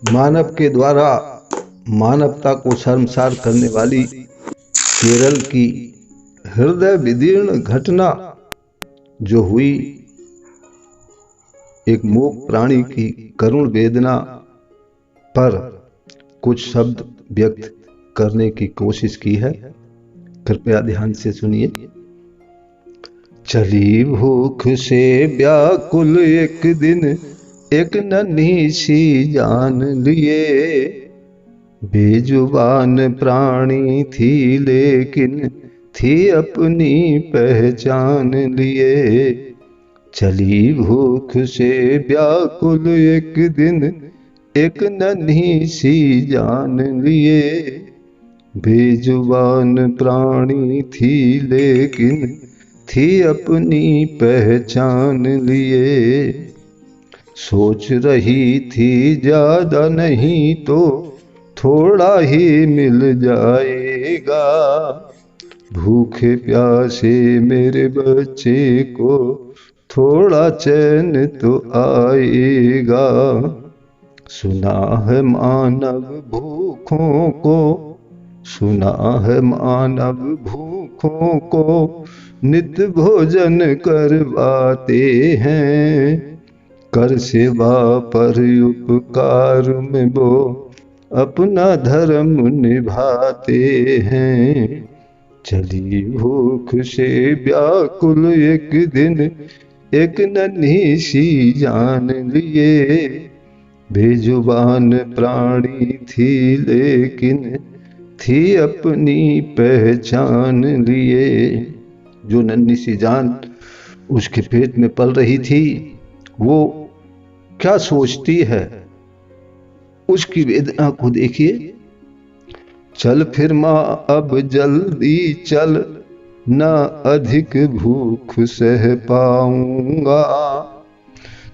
मानव के द्वारा मानवता को शर्मसार करने वाली केरल की हृदय विदीर्ण घटना जो हुई, एक मूक प्राणी की करुण वेदना पर कुछ शब्द व्यक्त करने की कोशिश की है। कृपया ध्यान से सुनिए। चली भूख से व्याकुल एक दिन एक नन्ही सी जान लिए, बेजुबान प्राणी थी लेकिन थी अपनी पहचान लिए। चली भूख से व्याकुल एक दिन एक नन्ही सी जान लिए, बेजुबान प्राणी थी लेकिन थी अपनी पहचान लिए। सोच रही थी ज्यादा नहीं तो थोड़ा ही मिल जाएगा, भूखे प्यासे मेरे बच्चे को थोड़ा चैन तो आएगा। सुना है मानव भूखों को, सुना है मानव भूखों को नित्य भोजन करवाते हैं, कर सेवा पर उपकार में वो अपना धर्म निभाते हैं। चली भूख से व्याकुल एक दिन एक नन्ही सी जान लिए, बेजुबान प्राणी थी लेकिन थी अपनी पहचान लिए। जो नन्ही सी जान उसके पेट में पल रही थी, वो क्या सोचती है, उसकी वेदना को देखिए। चल फिर माँ अब जल्दी चल, न अधिक भूख सह पाऊंगा।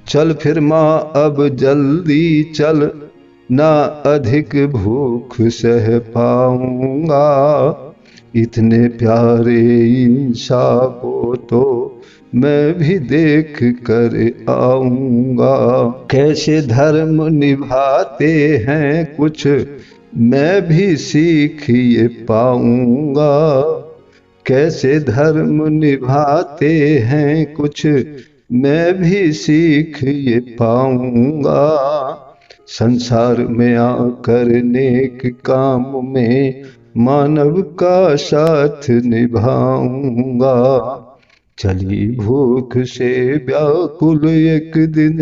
चल फिर माँ अब जल्दी चल, न अधिक भूख सह पाऊंगा। इतने प्यारे इंसान को तो मैं भी देख कर आऊंगा। कैसे धर्म निभाते हैं कुछ मैं भी सीख ये पाऊंगा। कैसे धर्म निभाते हैं कुछ मैं भी सीख ये पाऊंगा। संसार में आकर नेक काम में मानव का साथ निभाऊंगा। चली भूख से व्याकुल एक दिन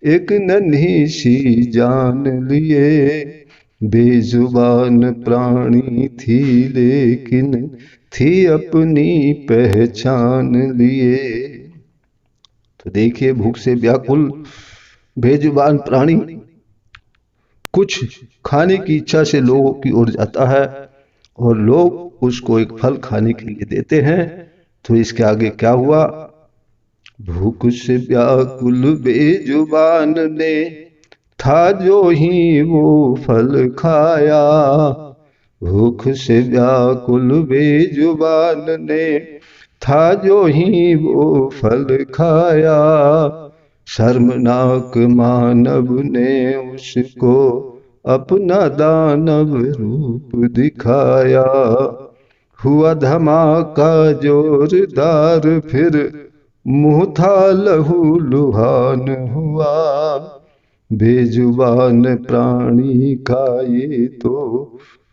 एक नन्ही सी जान लिए, बेजुबान प्राणी थी लेकिन थी अपनी पहचान लिए। तो देखिए, भूख से व्याकुल बेजुबान प्राणी कुछ खाने की इच्छा से लोगों की ओर जाता है और लोग उसको एक फल खाने के लिए देते हैं। तो इसके आगे क्या हुआ? भूख से व्याकुल बेजुबान ने था जो ही वो फल खाया। भूख से व्याकुल बेजुबान ने था जो ही वो फल खाया। शर्मनाक मानव ने उसको अपना दानव रूप दिखाया। हुआ धमाका जोरदार फिर मुंह था लहू लुहान हुआ। बेजुबान प्राणी का ये तो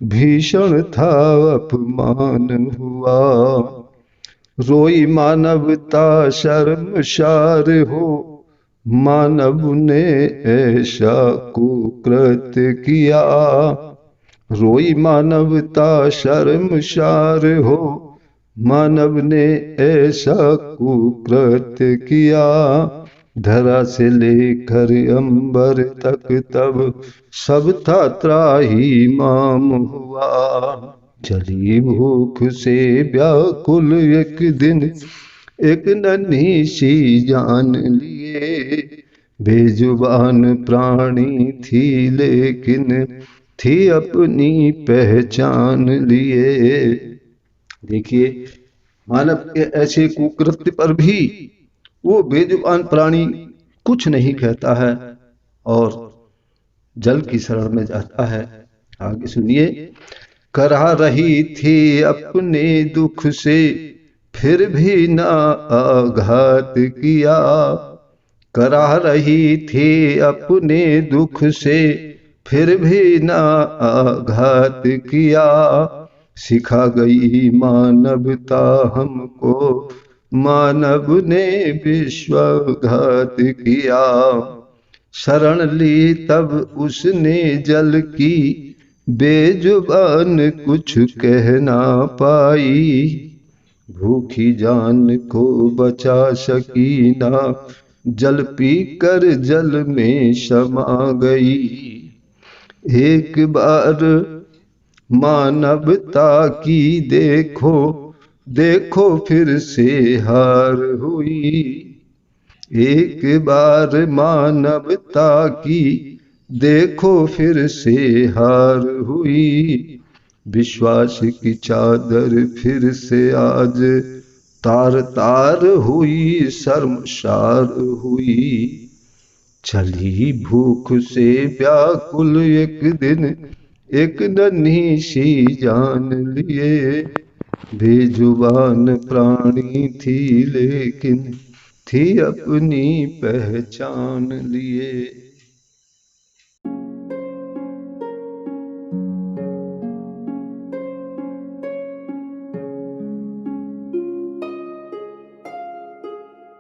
भीषण था अपमान हुआ। रोई मानवता शर्मसार हो, मानव ने ऐसा कुकृत्य किया। रोई मानवता शर्मसार हो, मानव ने ऐसा कुकृत्य किया। धरा से लेकर अंबर तक तब सब था त्राहिमाम हुआ। चली भूख से व्याकुल एक दिन एक नन्ही सी जान लिए, बेजुबान प्राणी थी लेकिन थी अपनी पहचान लिए। देखिए, मानव के ऐसे कुकृत्य पर भी वो बेजुबान प्राणी कुछ नहीं कहता है और जल की शरण में जाता है। आगे सुनिए। करा रही थी अपने दुख से फिर भी ना आघात किया। करा रही थी अपने दुख से फिर भी ना आघात किया। सिखा गई मानवता हमको मानव ने विश्वासघात किया। शरण ली तब उसने जल की बेजुबान कुछ कह ना पाई। भूखी जान को बचा सकी ना जल पी कर जल में समा गई। एक बार मानवता की देखो देखो फिर से हार हुई। एक बार मानवता की देखो फिर से हार हुई। विश्वास की चादर फिर से आज तार तार हुई शर्मसार हुई। चली भूख से व्याकुल एक दिन एक नन्ही सी जान लिए। बेजुबान प्राणी थी लेकिन थी अपनी पहचान लिए।